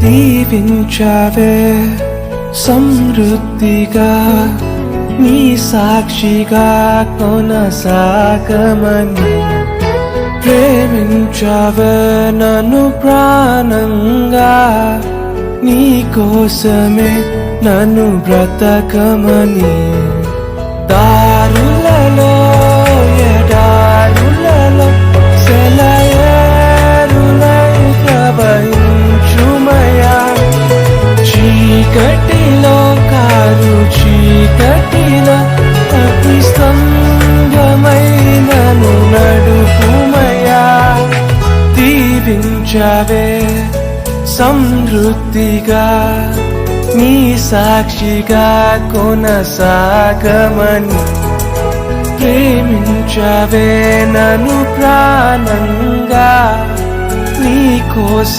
దీవించావే సమృద్ధిగా నీ సాక్షిగా కొనసాగమని ప్రేమించావే నన్ను ప్రాణంగా నీ కోసమే నన్ను బ్రతకమని దారులలో ఎడారులలో సెలయేరులై ప్రవహించుమయా చీకటిలో కారు చీకటిలో అతి స్తంభమై నన్ను నడుపుమయా దీవించావే సమృద్ధిగా నీ సాక్షిగా కొనసాగమని ప్రేమించావే నన్ను ప్రాణంగా నీ కోసం